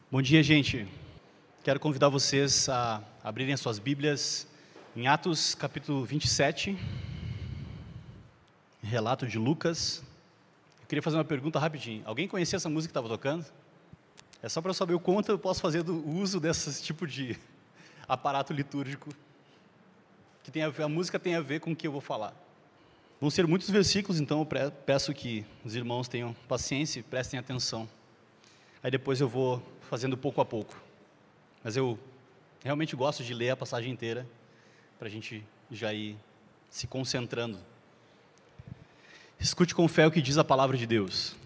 Bom dia, gente. Quero convidar vocês a abrirem as suas Bíblias em Atos, capítulo 27, relato de Lucas. Eu queria fazer uma pergunta rapidinho. Alguém conhecia essa música que estava tocando? É só para eu saber o quanto eu posso fazer do uso desse tipo de aparato litúrgico, que tem a música tem a ver com o que eu vou falar. Vão ser muitos versículos, então eu peço que os irmãos tenham paciência e prestem atenção. Aí depois eu vou fazendo pouco a pouco. Mas eu realmente gosto de ler a passagem inteira, para a gente já ir se concentrando. Escute com fé o que diz a palavra de Deus.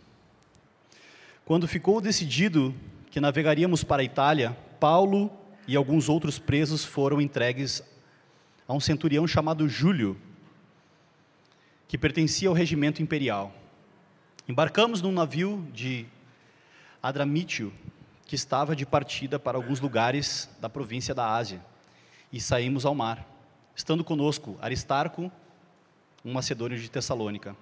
Quando ficou decidido que navegaríamos para a Itália, Paulo e alguns outros presos foram entregues a um centurião chamado Júlio, que pertencia ao regimento imperial. Embarcamos num navio de Adramítio, que estava de partida para alguns lugares da província da Ásia, e saímos ao mar, estando conosco Aristarco, um macedônio de Tessalônica.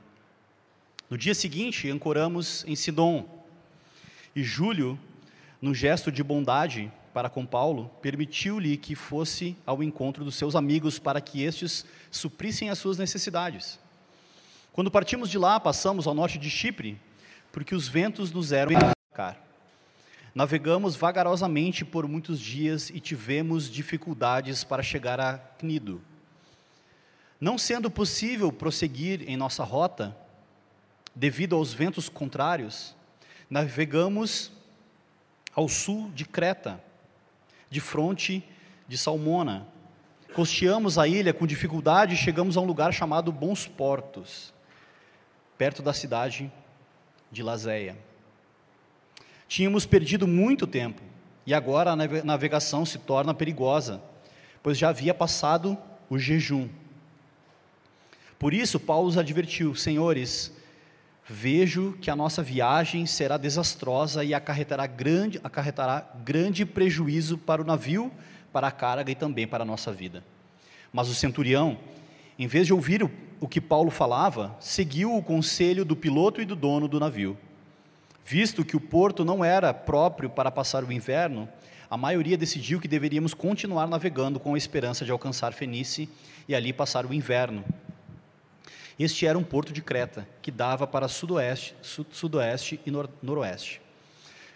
No dia seguinte, ancoramos em Sidom, e Júlio, num gesto de bondade para com Paulo, permitiu-lhe que fosse ao encontro dos seus amigos para que estes suprissem as suas necessidades. Quando partimos de lá, passamos ao norte de Chipre, porque os ventos nos eram atacar. Navegamos vagarosamente por muitos dias e tivemos dificuldades para chegar a Cnido. Não sendo possível prosseguir em nossa rota, devido aos ventos contrários, navegamos ao sul de Creta, de fronte de Salmona. Costeamos a ilha com dificuldade e chegamos a um lugar chamado Bons Portos, perto da cidade de Lazéia. Tínhamos perdido muito tempo, e agora a navegação se torna perigosa, pois já havia passado o jejum. Por isso, Paulo os advertiu: senhores, vejo que a nossa viagem será desastrosa e acarretará grande prejuízo para o navio, para a carga e também para a nossa vida. Mas o centurião, em vez de ouvir o que Paulo falava, seguiu o conselho do piloto e do dono do navio. Visto que o porto não era próprio para passar o inverno, a maioria decidiu que deveríamos continuar navegando com a esperança de alcançar Fenice e ali passar o inverno. Este era um porto de Creta, que dava para sudoeste e noroeste.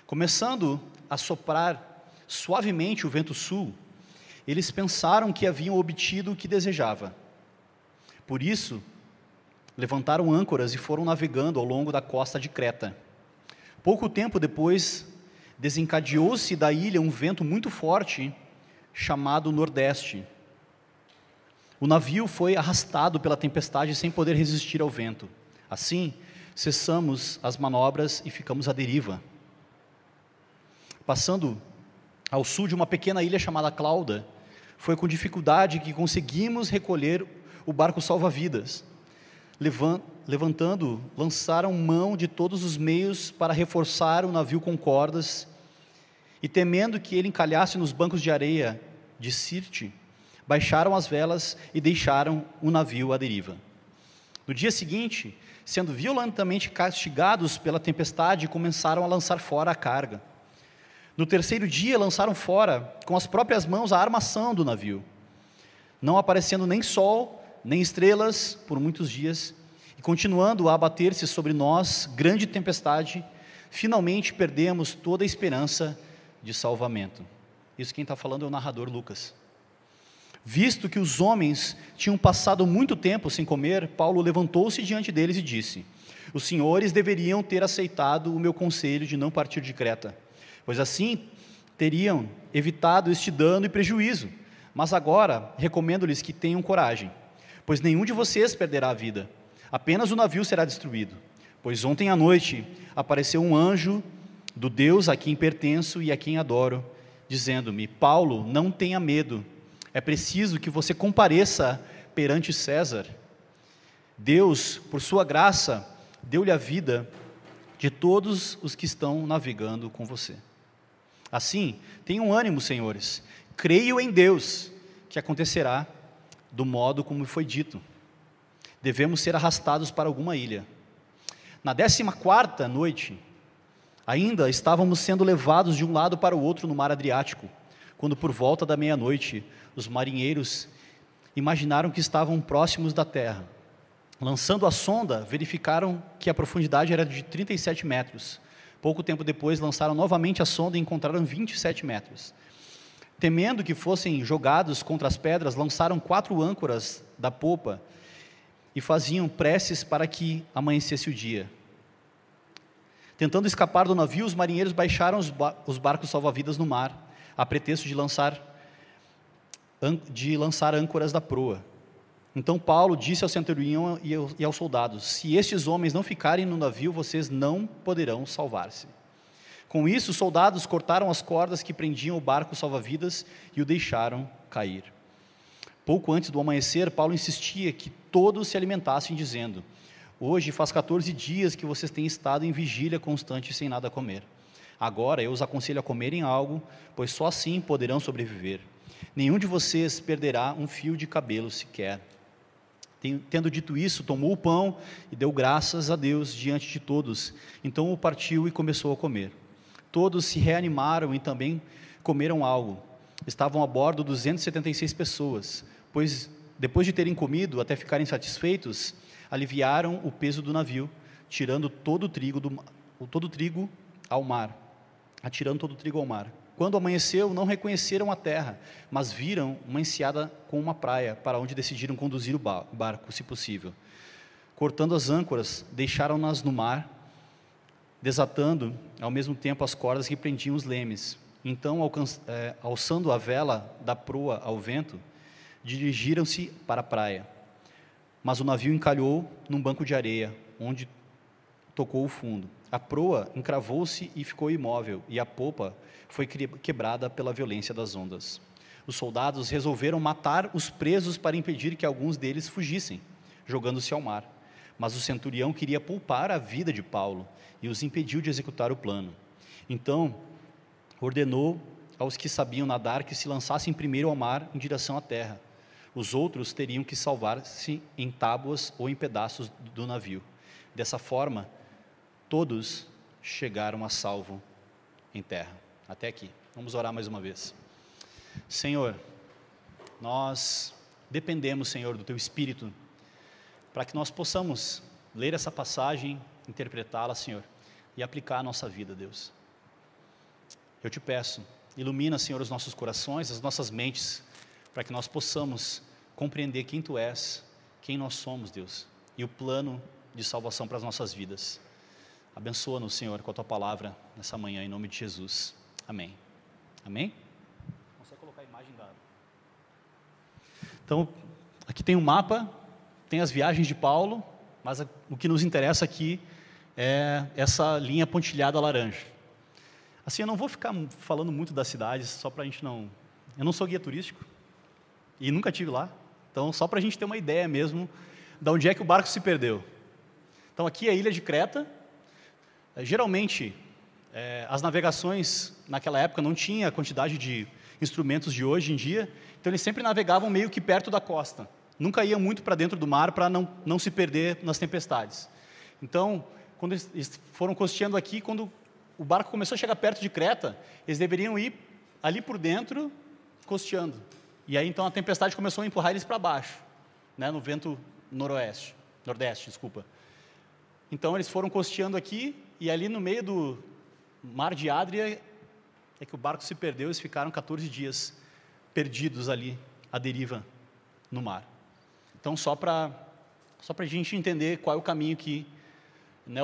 Começando a soprar suavemente o vento sul, eles pensaram que haviam obtido o que desejava. Por isso, levantaram âncoras e foram navegando ao longo da costa de Creta. Pouco tempo depois, desencadeou-se da ilha um vento muito forte, chamado Nordeste. O navio foi arrastado pela tempestade sem poder resistir ao vento. Assim, cessamos as manobras e ficamos à deriva. Passando ao sul de uma pequena ilha chamada Clauda, foi com dificuldade que conseguimos recolher o barco salva-vidas. Levantando, lançaram mão de todos os meios para reforçar o navio com cordas, e temendo que ele encalhasse nos bancos de areia de Sirte, baixaram as velas e deixaram o navio à deriva. No dia seguinte, sendo violentamente castigados pela tempestade, começaram a lançar fora a carga. No terceiro dia, lançaram fora, com as próprias mãos, a armação do navio, não aparecendo nem sol, nem estrelas por muitos dias, e continuando a abater-se sobre nós grande tempestade, finalmente perdemos toda a esperança de salvamento. Isso quem está falando é o narrador Lucas. Visto que os homens tinham passado muito tempo sem comer, Paulo levantou-se diante deles e disse: os senhores deveriam ter aceitado o meu conselho de não partir de Creta, pois assim teriam evitado este dano e prejuízo. Mas agora recomendo-lhes que tenham coragem, pois nenhum de vocês perderá a vida, apenas o navio será destruído. Pois ontem à noite apareceu um anjo do Deus a quem pertenço e a quem adoro, dizendo-me: Paulo, não tenha medo, é preciso que você compareça perante César. Deus, por sua graça, deu-lhe a vida de todos os que estão navegando com você. Assim, tenham ânimo, senhores, creio em Deus, que acontecerá do modo como foi dito. Devemos ser arrastados para alguma ilha. Na 14ª noite, Ainda estávamos sendo levados de um lado para o outro no mar Adriático, quando por volta da meia-noite, os marinheiros imaginaram que estavam próximos da terra. Lançando a sonda, verificaram que a profundidade era de 37 metros. Pouco tempo depois, lançaram novamente a sonda e encontraram 27 metros. Temendo que fossem jogados contra as pedras, lançaram 4 âncoras da popa e faziam preces para que amanhecesse o dia. Tentando escapar do navio, os marinheiros baixaram os barcos salva-vidas no mar, a pretexto de lançar âncoras da proa. Então Paulo disse ao centurião e aos soldados: se estes homens não ficarem no navio, vocês não poderão salvar-se. Com isso, os soldados cortaram as cordas que prendiam o barco salva-vidas e o deixaram cair. Pouco antes do amanhecer, Paulo insistia que todos se alimentassem, dizendo: hoje faz 14 dias que vocês têm estado em vigília constante sem nada comer. Agora eu os aconselho a comerem algo, pois só assim poderão sobreviver. Nenhum de vocês perderá um fio de cabelo sequer. Tendo dito isso, tomou o pão e deu graças a Deus diante de todos. Então o partiu e começou a comer. Todos se reanimaram e também comeram algo. Estavam a bordo 276 pessoas, pois depois de terem comido até ficarem satisfeitos, aliviaram o peso do navio, tirando todo o trigo ao mar. Atirando todo o trigo ao mar. Quando amanheceu, não reconheceram a terra, mas viram uma enseada com uma praia, para onde decidiram conduzir o barco, se possível. Cortando as âncoras, deixaram-nas no mar, desatando ao mesmo tempo as cordas que prendiam os lemes. Então, alçando a vela da proa ao vento, dirigiram-se para a praia. Mas o navio encalhou num banco de areia, onde tocou o fundo. A proa encravou-se e ficou imóvel, e a popa foi quebrada pela violência das ondas. Os soldados resolveram matar os presos para impedir que alguns deles fugissem, jogando-se ao mar. Mas o centurião queria poupar a vida de Paulo e os impediu de executar o plano. Então, ordenou aos que sabiam nadar que se lançassem primeiro ao mar em direção à terra. Os outros teriam que salvar-se em tábuas ou em pedaços do navio. Dessa forma, todos chegaram a salvo em terra. Até aqui. Vamos orar mais uma vez. Senhor, nós dependemos, Senhor, do Teu Espírito, para que nós possamos ler essa passagem, interpretá-la, Senhor, e aplicar a nossa vida, Deus. Eu te peço, ilumina, Senhor, os nossos corações, as nossas mentes, para que nós possamos compreender quem Tu és, quem nós somos, Deus, e o plano de salvação para as nossas vidas. Abençoa-nos, Senhor, com a Tua palavra nessa manhã, em nome de Jesus. Amém. Amém? Consegue colocar a imagem da... Então, aqui tem um mapa, tem as viagens de Paulo, mas o que nos interessa aqui é essa linha pontilhada laranja. Assim, eu não vou ficar falando muito das cidades, só para a gente não... Eu não sou guia turístico, e nunca estive lá, então só para a gente ter uma ideia mesmo de onde é que o barco se perdeu. Então, aqui é a ilha de Creta. Geralmente, as navegações naquela época não tinha a quantidade de instrumentos de hoje em dia, então eles sempre navegavam meio que perto da costa, nunca iam muito para dentro do mar para não se perder nas tempestades. Então, quando eles foram costeando aqui, quando o barco começou a chegar perto de Creta, eles deveriam ir ali por dentro, costeando, e aí então a tempestade começou a empurrar eles para baixo, né, no vento nordeste, Então eles foram costeando aqui, e ali no meio do mar de Adria é que o barco se perdeu, eles ficaram 14 dias perdidos ali, à deriva no mar. Então, só para a gente entender qual é o caminho que, né,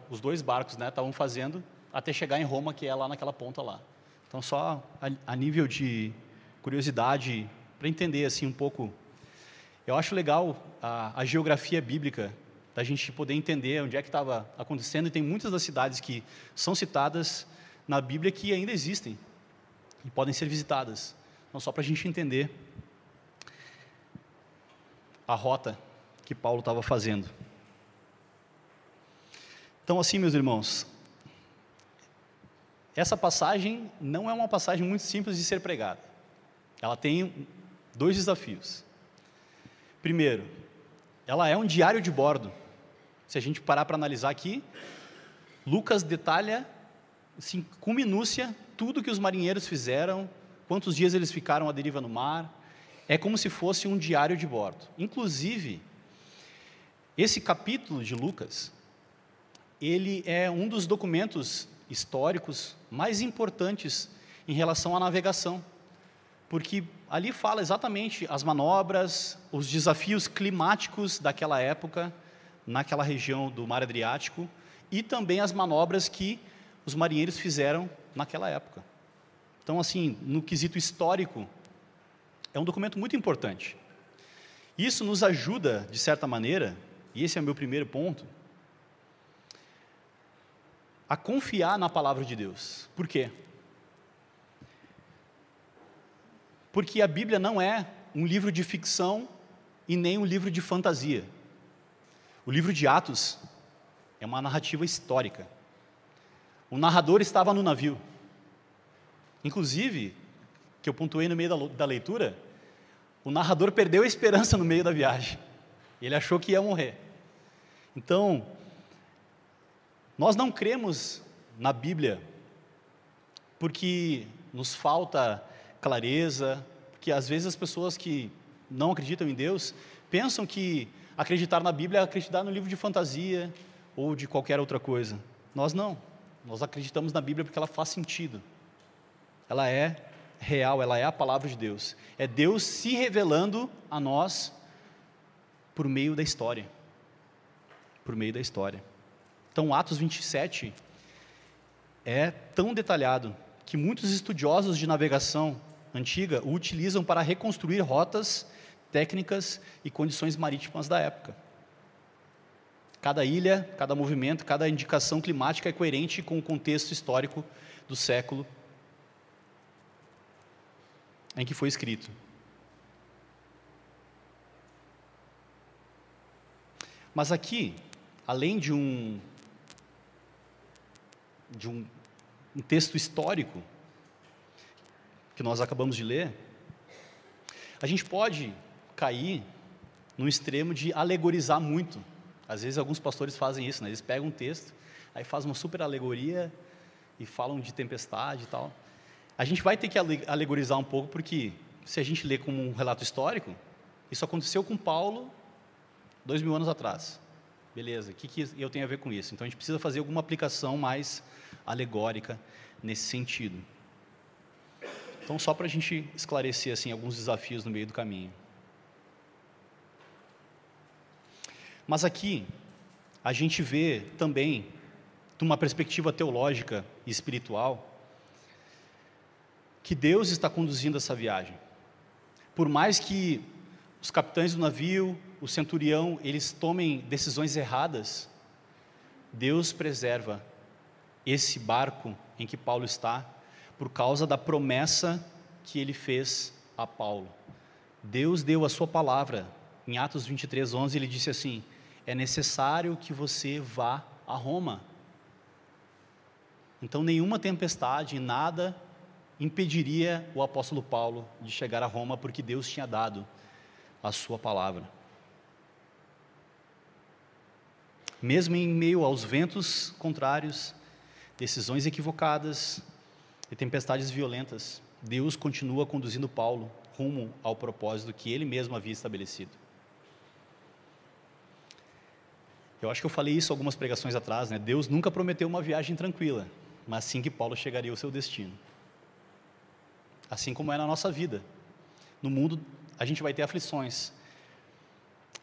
os dois barcos, né, estavam fazendo até chegar em Roma, que é lá naquela ponta lá. Então, só a nível de curiosidade, para entender assim um pouco, eu acho legal a geografia bíblica, da gente poder entender onde é que estava acontecendo, e tem muitas das cidades que são citadas na Bíblia que ainda existem e podem ser visitadas. Então, só para a gente entender a rota que Paulo estava fazendo. Então, assim, meus irmãos, essa passagem não é uma passagem muito simples de ser pregada. Ela tem 2 desafios. Primeiro, ela é um diário de bordo. Se a gente parar para analisar aqui, Lucas detalha, assim, com minúcia, tudo que os marinheiros fizeram, quantos dias eles ficaram à deriva no mar. É como se fosse um diário de bordo. Inclusive, esse capítulo de Lucas, ele é um dos documentos históricos mais importantes em relação à navegação, porque ali fala exatamente as manobras, os desafios climáticos daquela época, naquela região do Mar Adriático, e também as manobras que os marinheiros fizeram naquela época. Então, assim, no quesito histórico, é um documento muito importante. Isso nos ajuda, de certa maneira, e esse é o meu primeiro ponto, a confiar na palavra de Deus. Por quê? Porque a Bíblia não é um livro de ficção e nem um livro de fantasia. O livro de Atos é uma narrativa histórica. O narrador estava no navio. Inclusive, que eu pontuei no meio da leitura, o narrador perdeu a esperança no meio da viagem. Ele achou que ia morrer. Então, nós não cremos na Bíblia porque nos falta clareza, porque às vezes as pessoas que não acreditam em Deus pensam que acreditar na Bíblia é acreditar no livro de fantasia ou de qualquer outra coisa. Nós não. Nós acreditamos na Bíblia porque ela faz sentido. Ela é real, ela é a palavra de Deus. É Deus se revelando a nós por meio da história. Por meio da história. Então, Atos 27 é tão detalhado que muitos estudiosos de navegação antiga o utilizam para reconstruir rotas, técnicas e condições marítimas da época. Cada ilha, cada movimento, cada indicação climática é coerente com o contexto histórico do século em que foi escrito. Mas aqui, além de um texto histórico que nós acabamos de ler, a gente pode cair no extremo de alegorizar muito. Às vezes alguns pastores fazem isso, né? Eles pegam um texto, aí fazem uma super alegoria e falam de tempestade e tal. A gente vai ter que alegorizar um pouco, porque se a gente lê como um relato histórico, isso aconteceu com Paulo 2000 anos atrás. Beleza, o que eu tenho a ver com isso? Então a gente precisa fazer alguma aplicação mais alegórica nesse sentido. Então, só para a gente esclarecer assim, alguns desafios no meio do caminho. Mas aqui, a gente vê também, de uma perspectiva teológica e espiritual, que Deus está conduzindo essa viagem. Por mais que os capitães do navio, o centurião, eles tomem decisões erradas, Deus preserva esse barco em que Paulo está, por causa da promessa que ele fez a Paulo. Deus deu a sua palavra. Em Atos 23:11, ele disse assim: é necessário que você vá a Roma. Então, nenhuma tempestade, nada impediria o apóstolo Paulo de chegar a Roma, porque Deus tinha dado a sua palavra. Mesmo em meio aos ventos contrários, decisões equivocadas e tempestades violentas, Deus continua conduzindo Paulo rumo ao propósito que ele mesmo havia estabelecido. Eu acho que eu falei isso algumas pregações atrás, né? Deus nunca prometeu uma viagem tranquila, mas sim que Paulo chegaria ao seu destino. Assim como é na nossa vida. No mundo a gente vai ter aflições,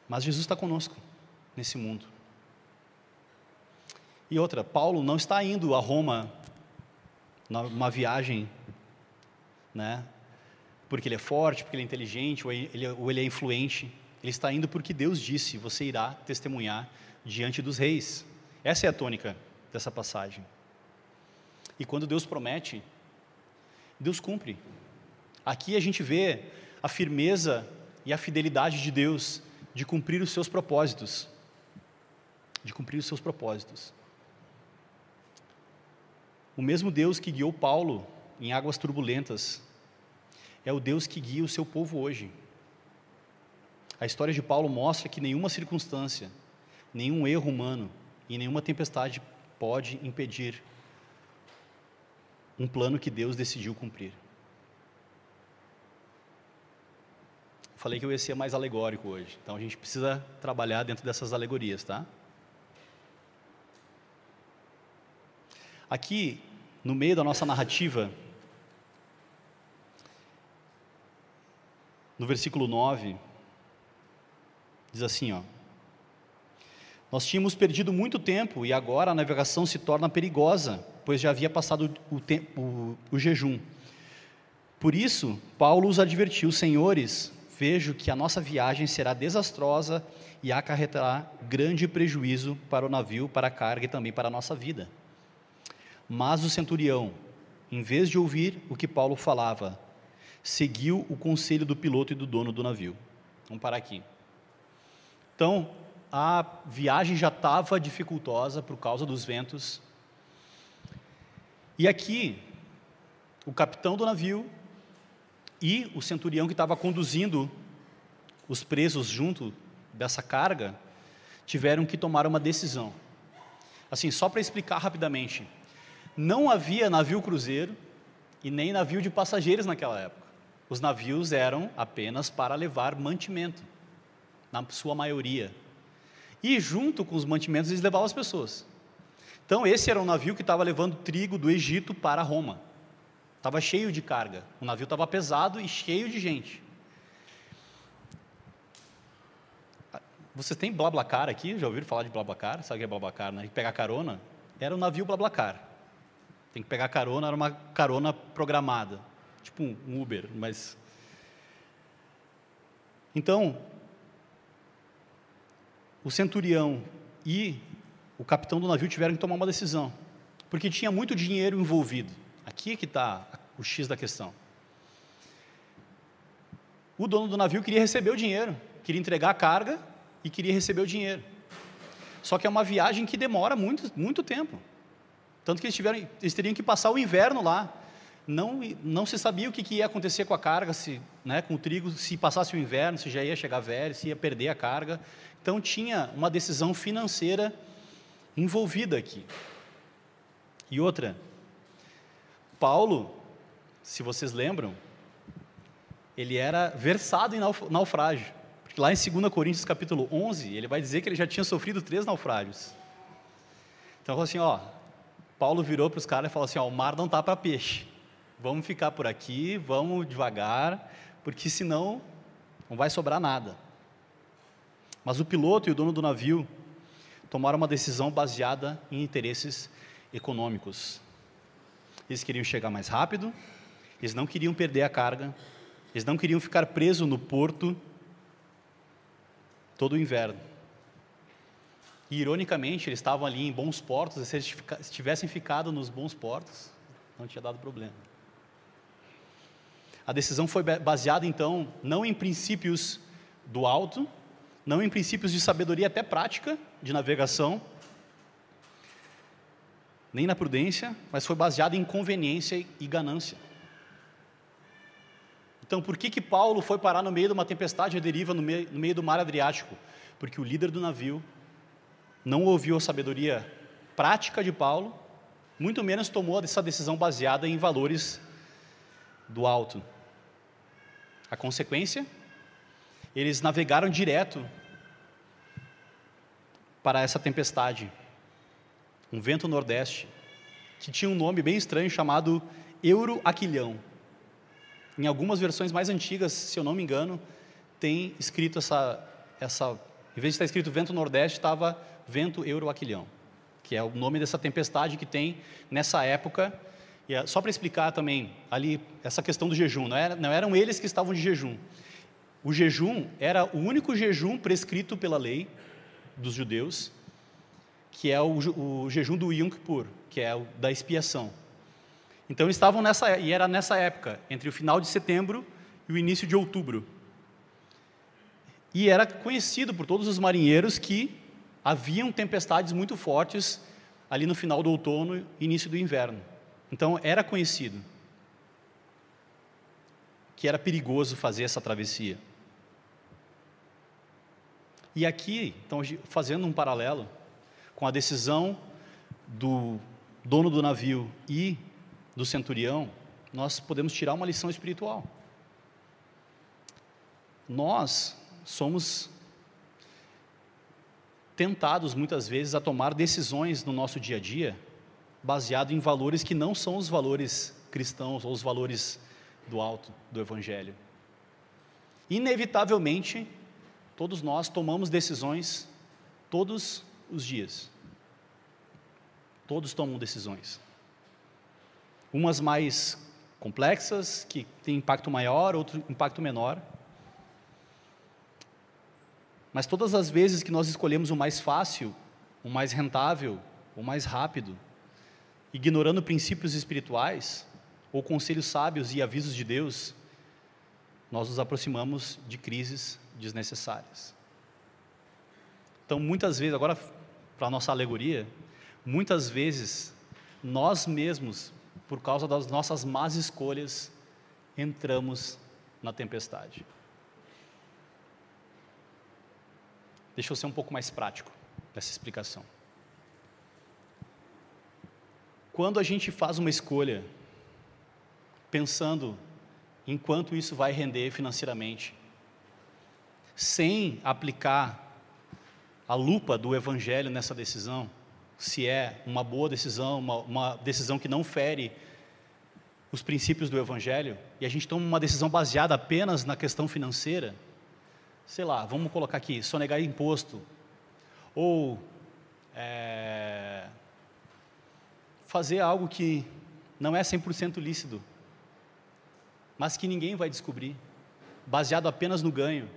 mas Jesus está conosco nesse mundo. E outra, Paulo não está indo a Roma numa viagem, né, porque ele é forte, porque ele é inteligente, ou ele é influente. Ele está indo porque Deus disse: você irá testemunhar diante dos reis. Essa é a tônica dessa passagem. E quando Deus promete, Deus cumpre. Aqui a gente vê a firmeza e a fidelidade de Deus de cumprir os seus propósitos. De cumprir os seus propósitos. O mesmo Deus que guiou Paulo em águas turbulentas é o Deus que guia o seu povo hoje. A história de Paulo mostra que nenhuma circunstância, nenhum erro humano e nenhuma tempestade pode impedir um plano que Deus decidiu cumprir. Falei que eu ia ser mais alegórico hoje, então a gente precisa trabalhar dentro dessas alegorias, tá? Aqui, no meio da nossa narrativa, no versículo 9, diz assim, ó: nós tínhamos perdido muito tempo e agora a navegação se torna perigosa, pois já havia passado o jejum. Por isso, Paulo os advertiu: senhores, vejo que a nossa viagem será desastrosa e acarretará grande prejuízo para o navio, para a carga e também para a nossa vida. Mas o centurião, em vez de ouvir o que Paulo falava, seguiu o conselho do piloto e do dono do navio. Vamos parar aqui. Então, a viagem já estava dificultosa por causa dos ventos. E aqui, o capitão do navio e o centurião que estava conduzindo os presos junto dessa carga, tiveram que tomar uma decisão. Assim, só para explicar rapidamente, não havia navio cruzeiro e nem navio de passageiros naquela época. Os navios eram apenas para levar mantimento, na sua maioria. E junto com os mantimentos eles levavam as pessoas. Então esse era um navio que estava levando trigo do Egito para Roma. Estava cheio de carga, o navio estava pesado e cheio de gente. Vocês têm BlaBlaCar aqui? Já ouviram falar de BlaBlaCar? Sabe o que é BlaBlaCar, né? Pegar carona? Era um navio BlaBlaCar. Tem que pegar carona, era uma carona programada. Tipo um Uber, mas... Então, o centurião e o capitão do navio tiveram que tomar uma decisão, porque tinha muito dinheiro envolvido. Aqui é que está o X da questão. O dono do navio queria receber o dinheiro, queria entregar a carga e queria receber o dinheiro. Só que é uma viagem que demora muito tempo. Tanto que eles teriam que passar o inverno lá. Não se sabia o que ia acontecer com a carga, com o trigo, se passasse o inverno, se já ia chegar velho, se ia perder a carga. Então tinha uma decisão financeira envolvida aqui. E outra, Paulo, se vocês lembram, ele era versado em naufrágio. Porque lá em 2 Coríntios capítulo 11, ele vai dizer que ele já tinha sofrido 3 naufrágios. Então, falou assim, Paulo virou para os caras e falou assim, o mar não está para peixe. Vamos ficar por aqui, vamos devagar, porque senão não vai sobrar nada. Mas o piloto e o dono do navio tomaram uma decisão baseada em interesses econômicos. Eles queriam chegar mais rápido, eles não queriam perder a carga, eles não queriam ficar presos no porto todo o inverno. E, ironicamente, eles estavam ali em bons portos, e se eles tivessem ficado nos bons portos, não tinha dado problema. A decisão foi baseada, então, não em princípios do alto, não em princípios de sabedoria até prática, de navegação, nem na prudência, mas foi baseada em conveniência e ganância. Então, por que Paulo foi parar no meio de uma tempestade à deriva, no meio do mar Adriático? Porque o líder do navio não ouviu a sabedoria prática de Paulo, muito menos tomou essa decisão baseada em valores do alto. A consequência, eles navegaram direto para essa tempestade, um vento nordeste, que tinha um nome bem estranho chamado Euroaquilhão. Em algumas versões mais antigas, se eu não me engano, tem escrito em vez de estar escrito vento nordeste, estava vento Euroaquilhão, que é o nome dessa tempestade que tem nessa época. E só para explicar também, ali, essa questão do jejum, não eram eles que estavam de jejum. O jejum era o único jejum prescrito pela lei dos judeus, que é o jejum do Yom Kippur, que é o da expiação. Então eles estavam e era nessa época, entre o final de setembro e o início de outubro. E era conhecido por todos os marinheiros que haviam tempestades muito fortes ali no final do outono e início do inverno. Então era conhecido que era perigoso fazer essa travessia. E aqui, então, fazendo um paralelo com a decisão do dono do navio e do centurião, nós podemos tirar uma lição espiritual. Nós somos tentados muitas vezes a tomar decisões no nosso dia a dia baseado em valores que não são os valores cristãos ou os valores do alto, do Evangelho. Inevitavelmente, todos nós tomamos decisões todos os dias. Todos tomam decisões. Umas mais complexas, que têm impacto maior, outro impacto menor. Mas todas as vezes que nós escolhemos o mais fácil, o mais rentável, o mais rápido, ignorando princípios espirituais, ou conselhos sábios e avisos de Deus, nós nos aproximamos de crises desnecessárias. Então, muitas vezes, agora para a nossa alegoria, muitas vezes, nós mesmos, por causa das nossas más escolhas, entramos na tempestade. Deixa eu ser um pouco mais prático nessa explicação. Quando a gente faz uma escolha, pensando em quanto isso vai render financeiramente, sem aplicar a lupa do Evangelho nessa decisão, se é uma boa decisão, uma decisão que não fere os princípios do Evangelho, e a gente toma uma decisão baseada apenas na questão financeira, sei lá, vamos colocar aqui, sonegar imposto, ou fazer algo que não é 100% lícito, mas que ninguém vai descobrir, baseado apenas no ganho,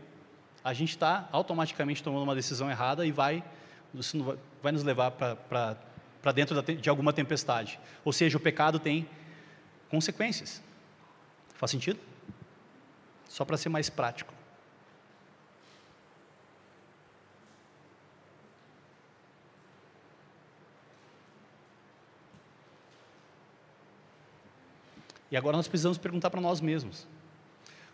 a gente está automaticamente tomando uma decisão errada e vai nos levar para dentro de alguma tempestade. Ou seja, o pecado tem consequências. Faz sentido? Só para ser mais prático. E agora nós precisamos perguntar para nós mesmos: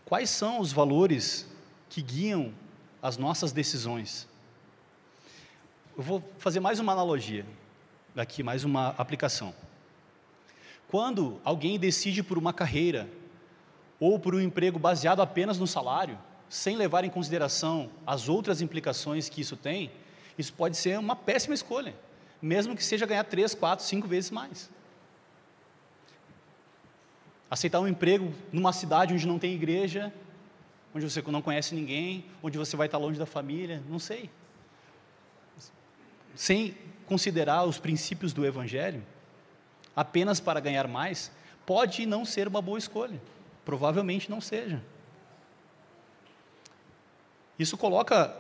quais são os valores que guiam as nossas decisões? Eu vou fazer mais uma analogia aqui, mais uma aplicação. Quando alguém decide por uma carreira ou por um emprego baseado apenas no salário, sem levar em consideração as outras implicações que isso tem, isso pode ser uma péssima escolha, mesmo que seja ganhar 3, 4, 5 vezes mais. Aceitar um emprego numa cidade onde não tem igreja, onde você não conhece ninguém, onde você vai estar longe da família, não sei. Sem considerar os princípios do Evangelho, apenas para ganhar mais, pode não ser uma boa escolha. Provavelmente não seja. Isso coloca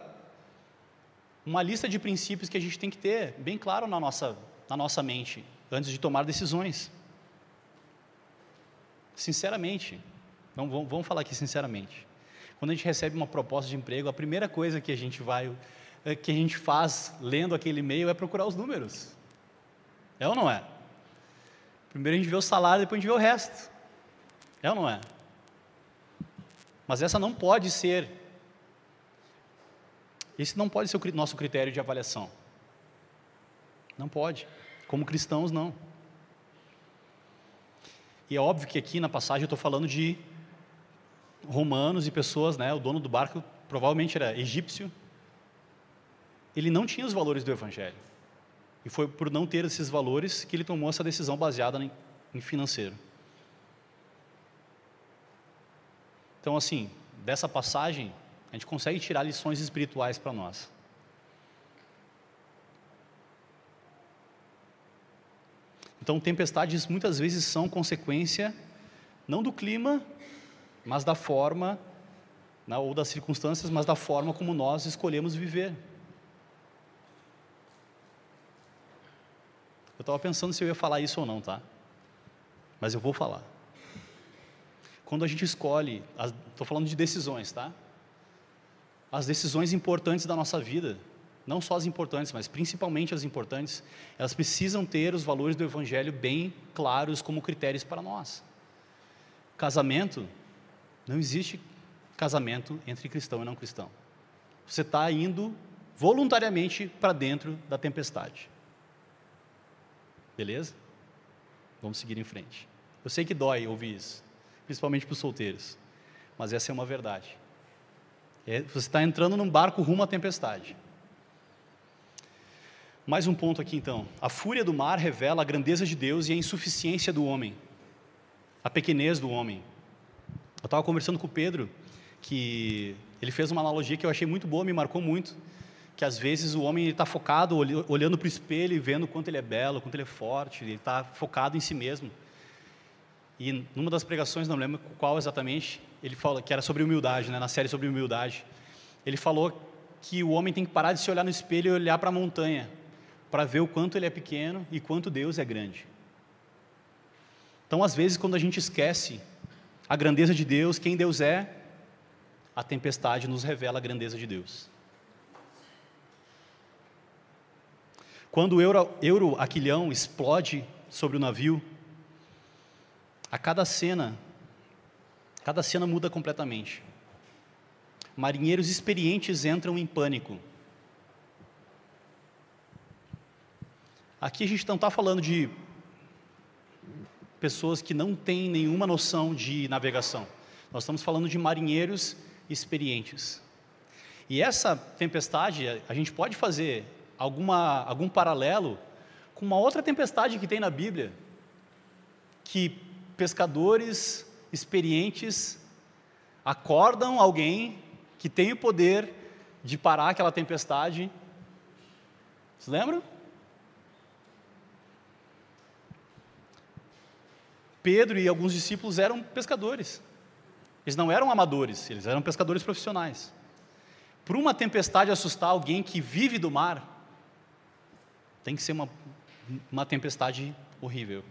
uma lista de princípios que a gente tem que ter bem claro na nossa mente, antes de tomar decisões. Sinceramente, vamos falar aqui sinceramente. Quando a gente recebe uma proposta de emprego, a primeira coisa que a gente faz lendo aquele e-mail é procurar os números. É ou não é? Primeiro a gente vê o salário, depois a gente vê o resto. É ou não é? Mas esse não pode ser o nosso critério de avaliação. Não pode. Como cristãos, não. E é óbvio que aqui na passagem eu estou falando de romanos e pessoas, né? O dono do barco provavelmente era egípcio. Ele não tinha os valores do Evangelho. E foi por não ter esses valores que ele tomou essa decisão baseada em financeiro. Então, assim, dessa passagem, a gente consegue tirar lições espirituais para nós. Então, tempestades muitas vezes são consequência, não do clima, mas da forma, ou das circunstâncias, mas da forma como nós escolhemos viver. Eu estava pensando se eu ia falar isso ou não, tá? Mas eu vou falar. Quando a gente escolhe, estou falando de decisões, tá? As decisões importantes da nossa vida, não só as importantes, mas principalmente as importantes, elas precisam ter os valores do Evangelho bem claros como critérios para nós. Casamento, não existe casamento entre cristão e não cristão. Você está indo voluntariamente para dentro da tempestade. Beleza? Vamos seguir em frente. Eu sei que dói ouvir isso, principalmente para os solteiros, mas essa é uma verdade. Você está entrando num barco rumo à tempestade. Mais um ponto aqui então. A fúria do mar revela a grandeza de Deus e a insuficiência do homem, a pequenez do homem. Eu estava conversando com o Pedro, que ele fez uma analogia que eu achei muito boa, me marcou muito, que às vezes o homem está focado, olhando para o espelho e vendo quanto ele é belo, quanto ele é forte, ele está focado em si mesmo. E numa das pregações, não lembro qual exatamente, ele falou que era sobre humildade, né, na série sobre humildade. Ele falou que o homem tem que parar de se olhar no espelho e olhar para a montanha, para ver o quanto ele é pequeno e quanto Deus é grande. Então, às vezes, quando a gente esquece a grandeza de Deus, quem Deus é, a tempestade nos revela a grandeza de Deus. Quando o Euroaquilhão explode sobre o navio, cada cena muda completamente. Marinheiros experientes entram em pânico. Aqui a gente não está falando de pessoas que não têm nenhuma noção de navegação. Nós estamos falando de marinheiros experientes. E essa tempestade, a gente pode fazer algum paralelo com uma outra tempestade que tem na Bíblia, que pescadores experientes acordam alguém que tem o poder de parar aquela tempestade. Vocês lembram? Pedro e alguns discípulos eram pescadores. Eles não eram amadores, eles eram pescadores profissionais. Por uma tempestade assustar alguém que vive do mar, tem que ser uma tempestade horrível.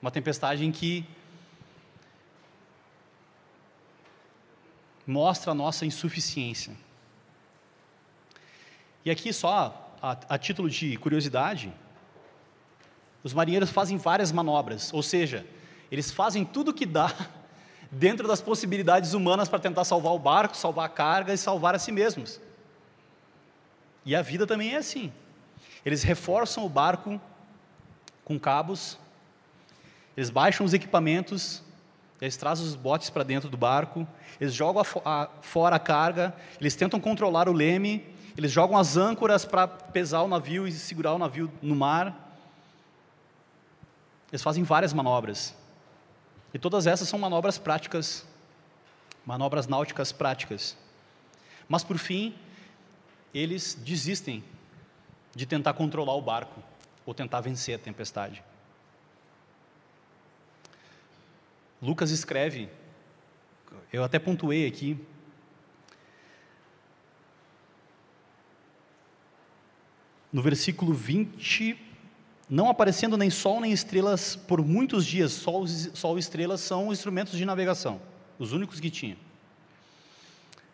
Uma tempestade em que mostra a nossa insuficiência. E aqui só, a título de curiosidade, os marinheiros fazem várias manobras, ou seja, eles fazem tudo o que dá dentro das possibilidades humanas para tentar salvar o barco, salvar a carga e salvar a si mesmos. E a vida também é assim. Eles reforçam o barco com cabos, eles baixam os equipamentos, eles trazem os botes para dentro do barco, eles jogam fora a carga, eles tentam controlar o leme, eles jogam as âncoras para pesar o navio e segurar o navio no mar. Eles fazem várias manobras. E todas essas são manobras práticas, manobras náuticas práticas. Mas, por fim, eles desistem de tentar controlar o barco ou tentar vencer a tempestade. Lucas escreve, eu até pontuei aqui, no versículo 20, não aparecendo nem sol nem estrelas por muitos dias. Sol e estrelas são instrumentos de navegação, os únicos que tinha.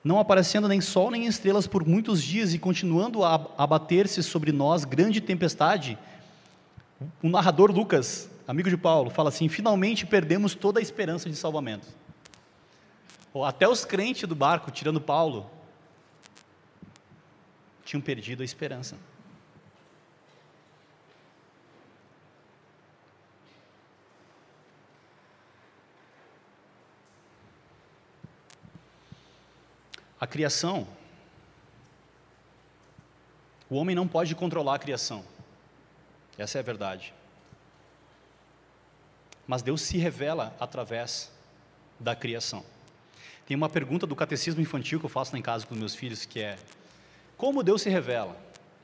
Não aparecendo nem sol nem estrelas por muitos dias e continuando a abater-se sobre nós grande tempestade, o narrador Lucas, amigo de Paulo, fala assim: finalmente perdemos toda a esperança de salvamento. Até os crentes do barco, tirando Paulo, tinham perdido a esperança. A criação, o homem não pode controlar a criação, essa é a verdade. Mas Deus se revela através da criação. Tem uma pergunta do catecismo infantil que eu faço lá em casa com meus filhos, que é: como Deus se revela?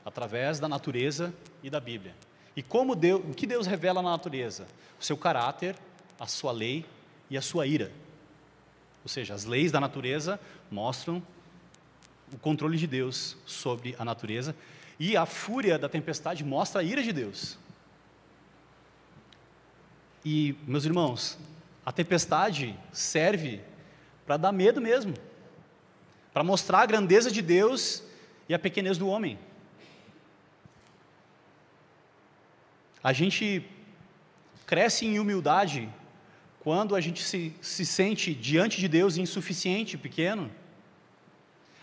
Através da natureza e da Bíblia. E o que Deus revela na natureza? O seu caráter, a sua lei e a sua ira. Ou seja, as leis da natureza mostram o controle de Deus sobre a natureza, e a fúria da tempestade mostra a ira de Deus. E, meus irmãos, a tempestade serve para dar medo mesmo, para mostrar a grandeza de Deus e a pequenez do homem. A gente cresce em humildade quando a gente se sente diante de Deus insuficiente, pequeno.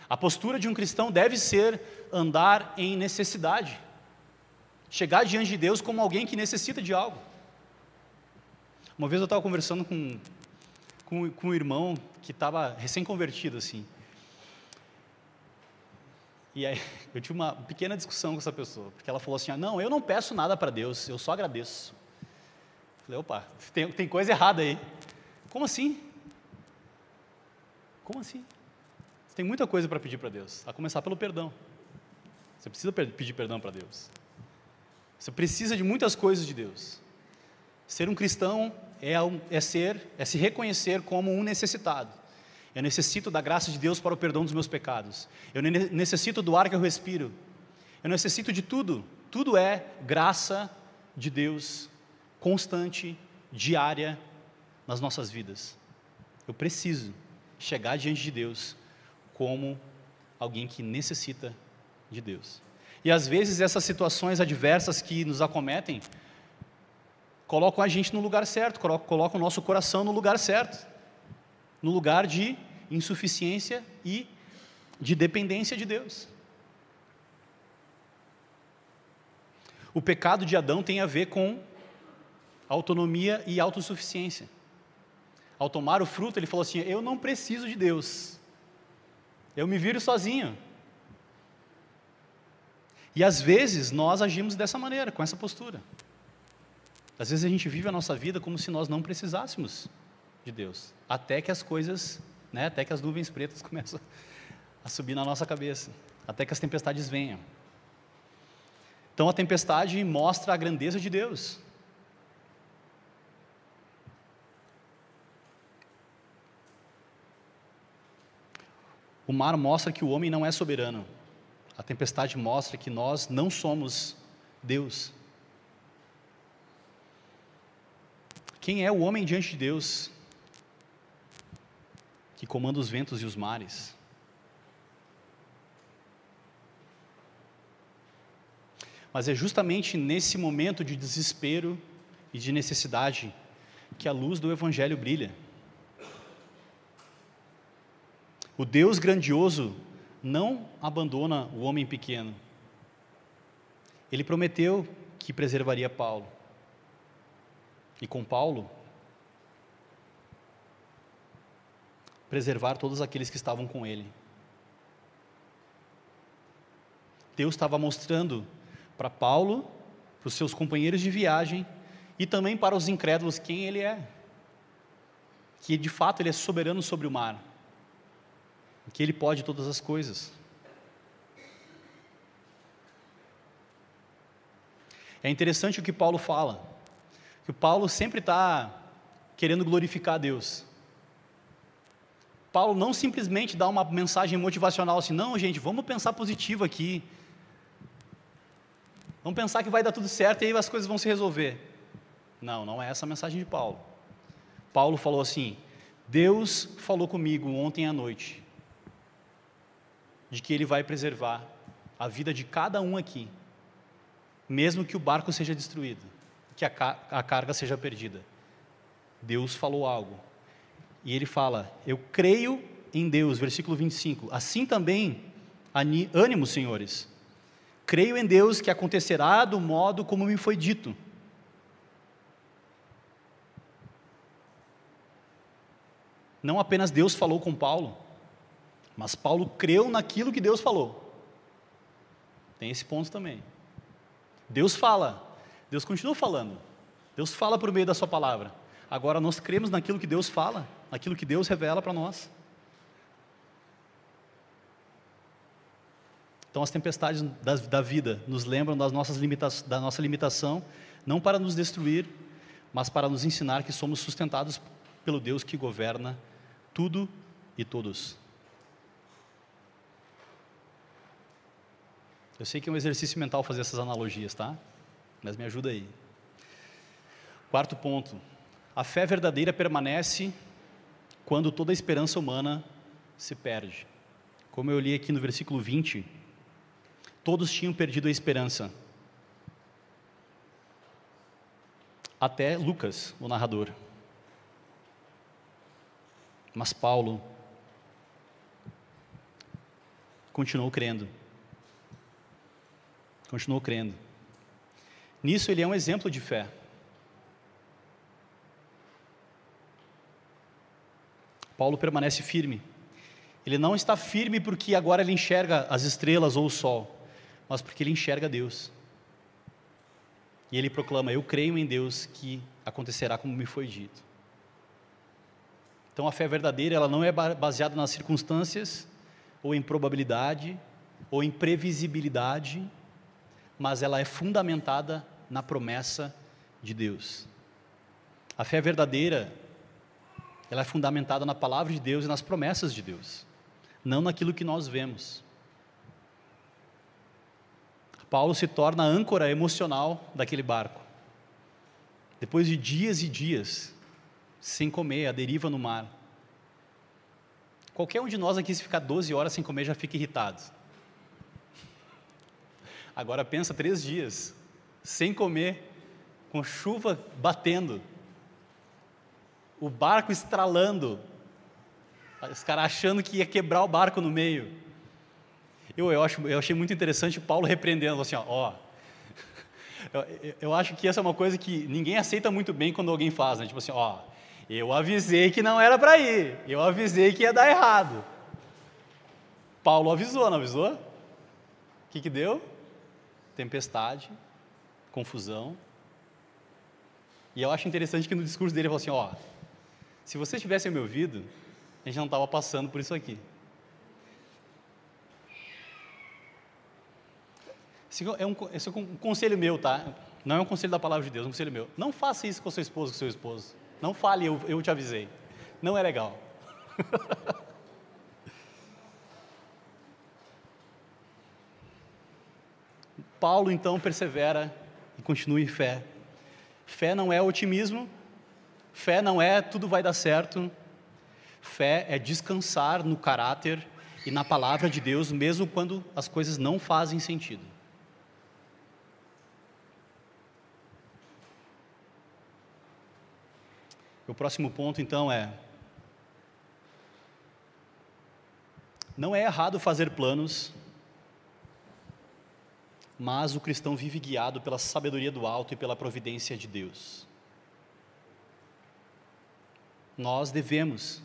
A postura de um cristão deve ser andar em necessidade. Chegar diante de Deus como alguém que necessita de algo. Uma vez eu estava conversando com um irmão que estava recém-convertido, assim. E aí eu tive uma pequena discussão com essa pessoa, porque ela falou assim, não, eu não peço nada para Deus, eu só agradeço. Eu falei, opa, tem coisa errada aí. Como assim? Como assim? Você tem muita coisa para pedir para Deus, a começar pelo perdão. Você precisa pedir perdão para Deus. Você precisa de muitas coisas de Deus. Ser um cristão é se reconhecer como um necessitado. Eu necessito da graça de Deus para o perdão dos meus pecados. Eu necessito do ar que eu respiro. Eu necessito de tudo. Tudo é graça de Deus, constante, diária, nas nossas vidas. Eu preciso chegar diante de Deus como alguém que necessita de Deus. E às vezes essas situações adversas que nos acometem colocam a gente no lugar certo, colocam o nosso coração no lugar certo, no lugar de insuficiência e de dependência de Deus. O pecado de Adão tem a ver com autonomia e autossuficiência. Ao tomar o fruto, ele falou assim, eu não preciso de Deus, eu me viro sozinho. E às vezes nós agimos dessa maneira, com essa postura. Às vezes a gente vive a nossa vida como se nós não precisássemos de Deus, até que as coisas, até que as nuvens pretas começam a subir na nossa cabeça, até que as tempestades venham. Então a tempestade mostra a grandeza de Deus. O mar mostra que o homem não é soberano. A tempestade mostra que nós não somos Deus. Quem é o homem diante de Deus, que comanda os ventos e os mares? Mas é justamente nesse momento de desespero e de necessidade que a luz do Evangelho brilha. O Deus grandioso não abandona o homem pequeno. Ele prometeu que preservaria Paulo. E com Paulo, preservar todos aqueles que estavam com ele. Deus estava mostrando para Paulo, para os seus companheiros de viagem, e também para os incrédulos quem ele é. Que de fato ele é soberano sobre o mar. Que ele pode todas as coisas. É interessante o que Paulo fala, que o Paulo sempre está querendo glorificar a Deus. Paulo não simplesmente dá uma mensagem motivacional assim, não gente, vamos pensar positivo aqui, vamos pensar que vai dar tudo certo e aí as coisas vão se resolver. Não é essa a mensagem de Paulo. Paulo falou assim, Deus falou comigo ontem à noite, de que Ele vai preservar a vida de cada um aqui, mesmo que o barco seja destruído, que a carga seja perdida. Deus falou algo, e Ele fala, eu creio em Deus, versículo 25, assim também, ânimo senhores, creio em Deus que acontecerá do modo como me foi dito. Não apenas Deus falou com Paulo, mas Paulo creu naquilo que Deus falou. Tem esse ponto também. Deus fala, Deus continua falando, Deus fala por meio da sua palavra. Agora nós cremos naquilo que Deus fala, naquilo que Deus revela para nós. Então as tempestades da vida nos lembram da nossa limitação, não para nos destruir, mas para nos ensinar que somos sustentados pelo Deus que governa tudo e todos. Eu sei que é um exercício mental fazer essas analogias, tá? Mas me ajuda aí. Quarto ponto. A fé verdadeira permanece quando toda a esperança humana se perde. Como eu li aqui no versículo 20, todos tinham perdido a esperança. Até Lucas, o narrador. Mas Paulo continuou crendo. Continuou crendo. Nisso ele é um exemplo de fé. Paulo permanece firme. Ele não está firme porque agora ele enxerga as estrelas ou o sol, mas porque ele enxerga Deus. E ele proclama: eu creio em Deus, que acontecerá como me foi dito. Então a fé verdadeira, ela não é baseada nas circunstâncias, ou em probabilidade, ou em previsibilidade, mas ela é fundamentada na promessa de Deus. A fé verdadeira, ela é fundamentada na palavra de Deus e nas promessas de Deus, não naquilo que nós vemos. Paulo se torna a âncora emocional daquele barco. Depois de dias e dias sem comer, à deriva no mar. Qualquer um de nós aqui, se ficar 12 horas sem comer, já fica irritado. Agora pensa 3 dias sem comer, com chuva batendo, o barco estralando, os caras achando que ia quebrar o barco no meio. Eu achei muito interessante Paulo repreendendo, assim, eu acho que essa é uma coisa que ninguém aceita muito bem quando alguém faz, né? Tipo assim, eu avisei que não era para ir, eu avisei que ia dar errado. Paulo avisou, não avisou? O que deu? Tempestade, confusão. E eu acho interessante que no discurso dele ele falou assim: se vocês tivessem me ouvido, a gente não estava passando por isso aqui. Esse é um conselho meu, tá? Não é um conselho da palavra de Deus, é um conselho meu. Não faça isso com a sua esposa, com o seu esposo. Não fale, eu te avisei. Não é legal. Paulo então persevera e continua em fé. Fé não é otimismo, fé não é tudo vai dar certo. Fé é descansar no caráter e na palavra de Deus, mesmo quando as coisas não fazem sentido. O próximo ponto então não é errado fazer planos, mas o cristão vive guiado pela sabedoria do alto e pela providência de Deus. Nós devemos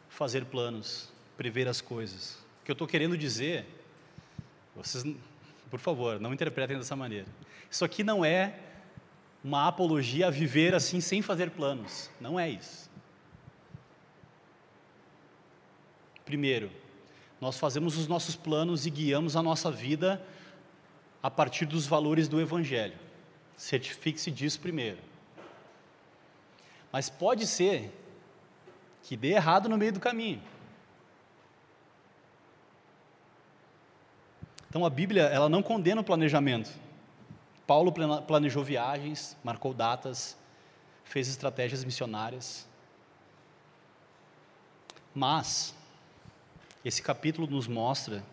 fazer planos, prever as coisas. O que eu estou querendo dizer, vocês, por favor, não interpretem dessa maneira. Isso aqui não é uma apologia a viver assim sem fazer planos. Não é isso. Primeiro, nós fazemos os nossos planos e guiamos a nossa vida a partir dos valores do Evangelho. Certifique-se disso primeiro. Mas pode ser que dê errado no meio do caminho. Então a Bíblia, ela não condena o planejamento. Paulo planejou viagens, marcou datas, fez estratégias missionárias. Mas esse capítulo nos mostra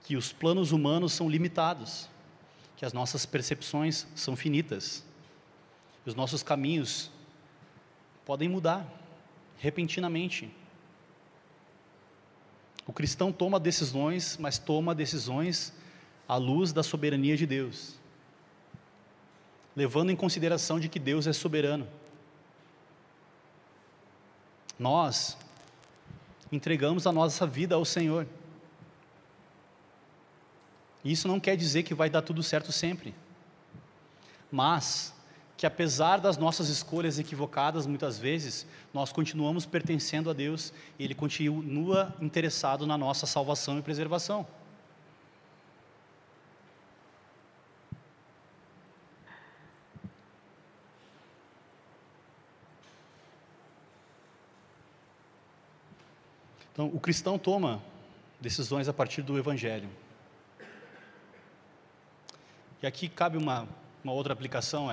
que os planos humanos são limitados, que as nossas percepções são finitas, os nossos caminhos podem mudar repentinamente. O cristão toma decisões, mas toma decisões à luz da soberania de Deus, levando em consideração de que Deus é soberano. Nós entregamos a nossa vida ao Senhor. Isso não quer dizer que vai dar tudo certo sempre, mas que apesar das nossas escolhas equivocadas, muitas vezes, nós continuamos pertencendo a Deus e Ele continua interessado na nossa salvação e preservação. Então, o cristão toma decisões a partir do Evangelho. E aqui cabe uma outra aplicação,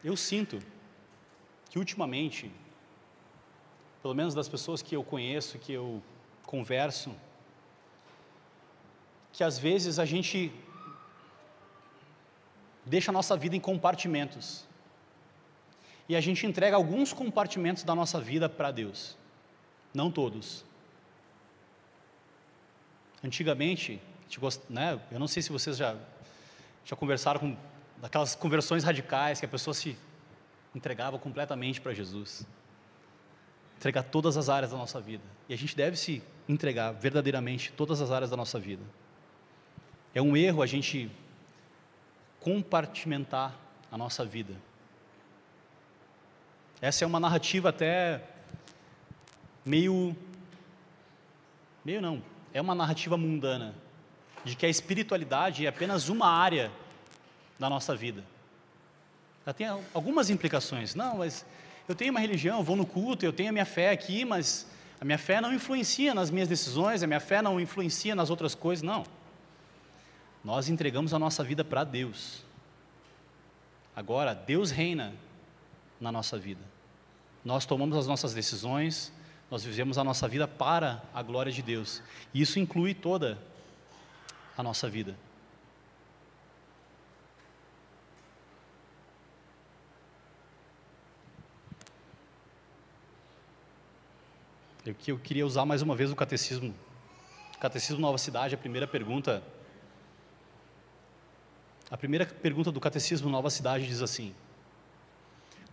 eu sinto que ultimamente, pelo menos das pessoas que eu conheço, que eu converso, que às vezes a gente deixa a nossa vida em compartimentos. E a gente entrega alguns compartimentos da nossa vida para Deus, não todos. Antigamente, né? Eu não sei se vocês já conversaram com daquelas conversões radicais que a pessoa se entregava completamente para Jesus. Entregar todas as áreas da nossa vida. E a gente deve se entregar verdadeiramente todas as áreas da nossa vida. É um erro a gente compartimentar a nossa vida. Essa é uma narrativa até é uma narrativa mundana, de que a espiritualidade é apenas uma área da nossa vida. Ela tem algumas implicações. Não, mas eu tenho uma religião, eu vou no culto, eu tenho a minha fé aqui, mas a minha fé não influencia nas minhas decisões, a minha fé não influencia nas outras coisas. Não. Nós entregamos a nossa vida para Deus. Agora, Deus reina na nossa vida. Nós tomamos as nossas decisões, nós vivemos a nossa vida para a glória de Deus. E isso inclui toda a nossa vida. Eu queria usar mais uma vez o Catecismo Nova Cidade, a primeira pergunta do Catecismo Nova Cidade diz assim: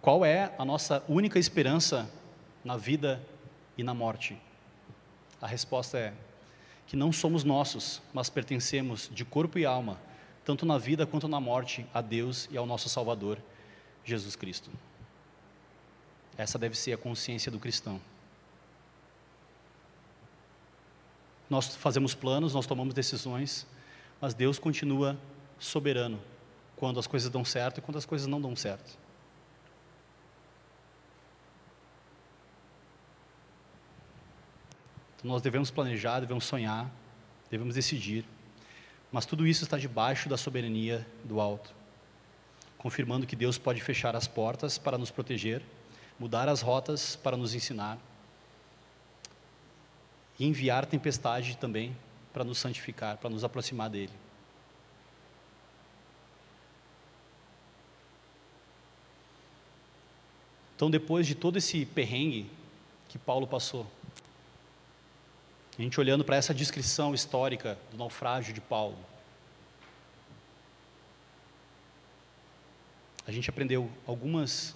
qual é a nossa única esperança na vida e na morte? A resposta é que não somos nossos, mas pertencemos de corpo e alma, tanto na vida quanto na morte, a Deus e ao nosso Salvador, Jesus Cristo. Essa deve ser a consciência do cristão. Nós fazemos planos, nós tomamos decisões, mas Deus continua soberano quando as coisas dão certo e quando as coisas não dão certo. Então nós devemos planejar, devemos sonhar, devemos decidir, mas tudo isso está debaixo da soberania do alto, confirmando que Deus pode fechar as portas para nos proteger, mudar as rotas para nos ensinar, e enviar tempestade também para nos santificar, para nos aproximar dele. Então, depois de todo esse perrengue que Paulo passou, a gente olhando para essa descrição histórica do naufrágio de Paulo, a gente aprendeu algumas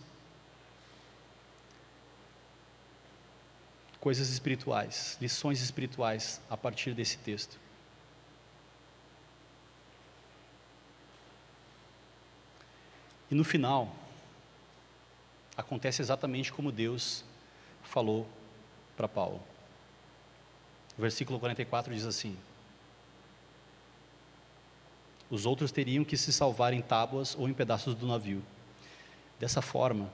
coisas espirituais, lições espirituais a partir desse texto. E no final, acontece exatamente como Deus falou para Paulo. O versículo 44 diz assim: os outros teriam que se salvar em tábuas ou em pedaços do navio. Dessa forma,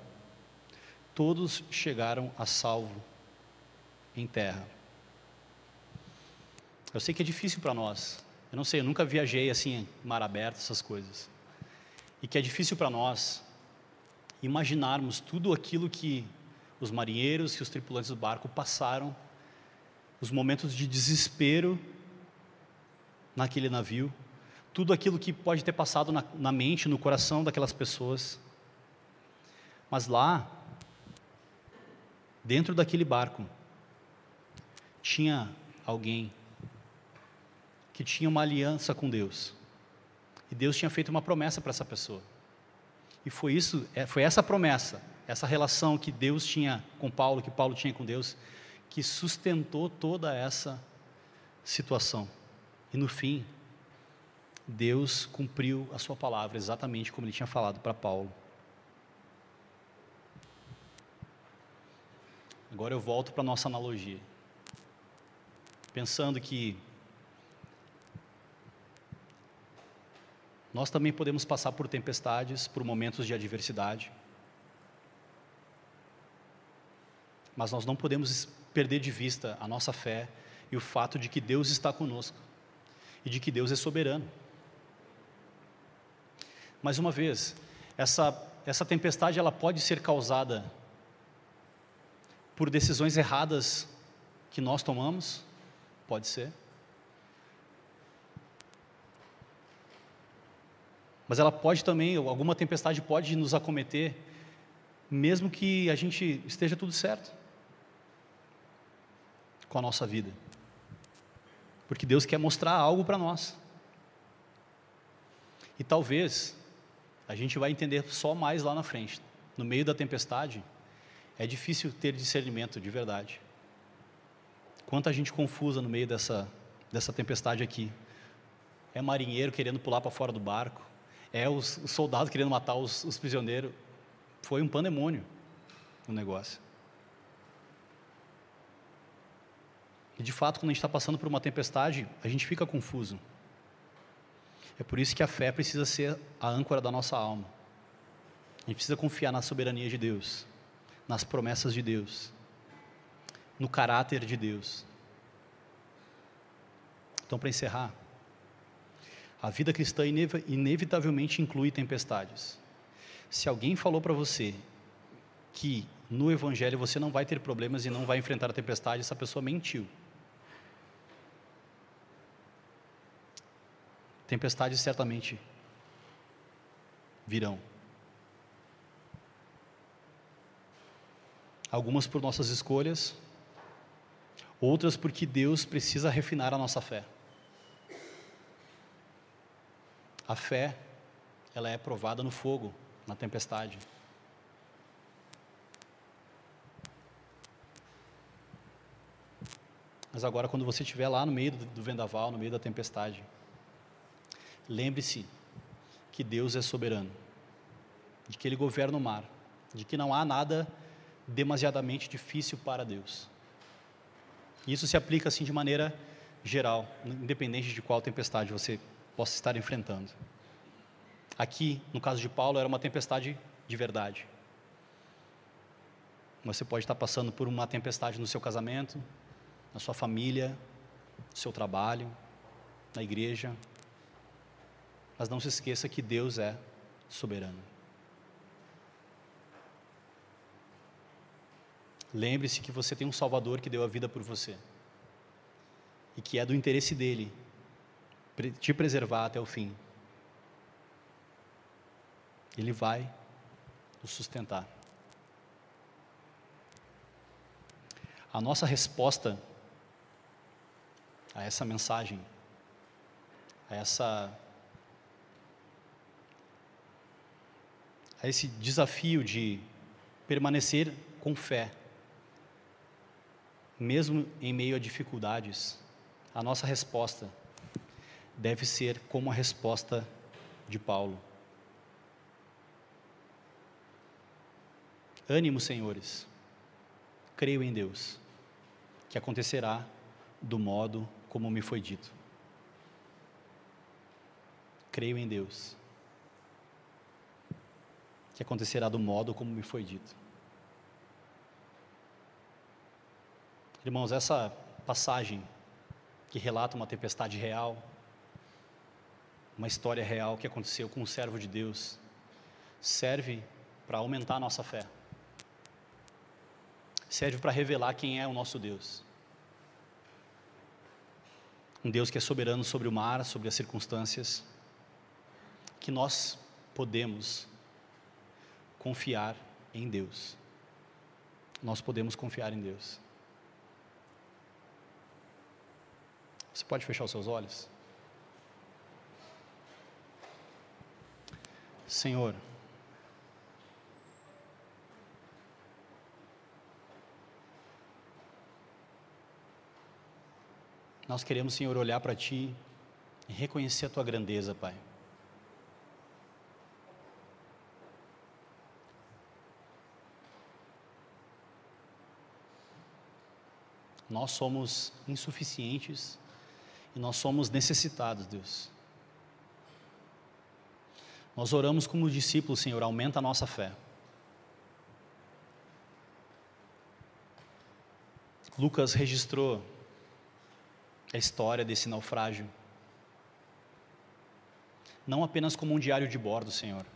todos chegaram a salvo em terra. Eu sei que é difícil para nós. Eu não sei, eu nunca viajei assim, mar aberto, essas coisas. E que é difícil para nós imaginarmos tudo aquilo que os marinheiros e os tripulantes do barco passaram, os momentos de desespero naquele navio, tudo aquilo que pode ter passado na mente, no coração daquelas pessoas. Mas lá, dentro daquele barco, tinha alguém que tinha uma aliança com Deus, e Deus tinha feito uma promessa para essa pessoa, e foi essa promessa, essa relação que Deus tinha com Paulo, que Paulo tinha com Deus, que sustentou toda essa situação. E no fim, Deus cumpriu a sua palavra, exatamente como Ele tinha falado para Paulo. Agora eu volto para a nossa analogia, pensando que nós também podemos passar por tempestades, por momentos de adversidade, mas nós não podemos perder de vista a nossa fé e o fato de que Deus está conosco e de que Deus é soberano. Mais uma vez, essa tempestade ela pode ser causada por decisões erradas que nós tomamos, pode ser, mas ela pode também, alguma tempestade pode nos acometer, mesmo que a gente esteja tudo certo com a nossa vida, porque Deus quer mostrar algo para nós. E talvez a gente vai entender só mais lá na frente. No meio da tempestade, é difícil ter discernimento de verdade. Quanta gente confusa no meio dessa tempestade aqui. É marinheiro querendo pular para fora do barco, é os soldados querendo matar os prisioneiros. Foi um pandemônio o negócio. E de fato, quando a gente está passando por uma tempestade, a gente fica confuso. É por isso que a fé precisa ser a âncora da nossa alma. A gente precisa confiar na soberania de Deus, nas promessas de Deus, no caráter de Deus. Então, para encerrar, a vida cristã inevitavelmente inclui tempestades. Se alguém falou para você que no Evangelho você não vai ter problemas e não vai enfrentar a tempestade, essa pessoa mentiu. Tempestades certamente virão. Algumas por nossas escolhas, outras porque Deus precisa refinar a nossa fé. A fé, ela é provada no fogo, na tempestade. Mas agora, quando você estiver lá no meio do vendaval, no meio da tempestade, lembre-se que Deus é soberano, de que Ele governa o mar, de que não há nada demasiadamente difícil para Deus. E isso se aplica assim de maneira geral, independente de qual tempestade você possa estar enfrentando. Aqui, no caso de Paulo, era uma tempestade de verdade. Você pode estar passando por uma tempestade no seu casamento, na sua família, no seu trabalho, na igreja. Mas não se esqueça que Deus é soberano. Lembre-se que você tem um Salvador que deu a vida por você. E que é do interesse dele te preservar até o fim. Ele vai nos sustentar. A nossa resposta a essa mensagem, a esse desafio de permanecer com fé, mesmo em meio a dificuldades, a nossa resposta deve ser como a resposta de Paulo. Ânimo, senhores, creio em Deus, que acontecerá do modo como me foi dito. Creio em Deus, que acontecerá do modo como me foi dito. Irmãos, essa passagem que relata uma tempestade real, uma história real que aconteceu com um servo de Deus, serve para aumentar a nossa fé, serve para revelar quem é o nosso Deus. Um Deus que é soberano sobre o mar, sobre as circunstâncias, que nós podemos confiar em Deus. Nós podemos confiar em Deus. Você pode fechar os seus olhos? Senhor, nós queremos, Senhor, olhar para Ti e reconhecer a Tua grandeza, Pai. Nós somos insuficientes e nós somos necessitados, Deus. Nós oramos como discípulos, Senhor, aumenta a nossa fé. Lucas registrou a história desse naufrágio, não apenas como um diário de bordo, Senhor,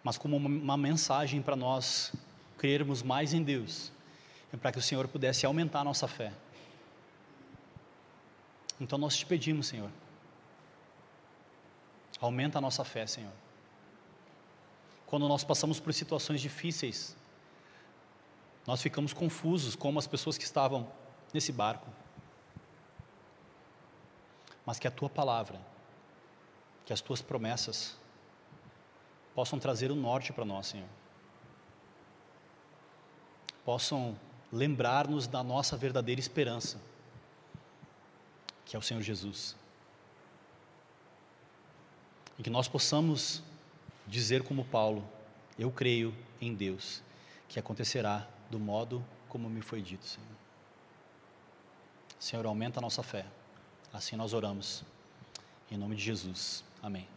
mas como uma mensagem para nós crermos mais em Deus, e para que o Senhor pudesse aumentar a nossa fé. Então nós te pedimos, Senhor, aumenta a nossa fé, Senhor. Quando nós passamos por situações difíceis, nós ficamos confusos como as pessoas que estavam nesse barco. mas que a Tua palavra, que as Tuas promessas possam trazer o norte para nós, Senhor. Possam lembrar-nos da nossa verdadeira esperança, que é o Senhor Jesus. E que nós possamos dizer como Paulo: eu creio em Deus, que acontecerá do modo como me foi dito, Senhor. Senhor, aumenta a nossa fé. Assim nós oramos. Em nome de Jesus. Amém.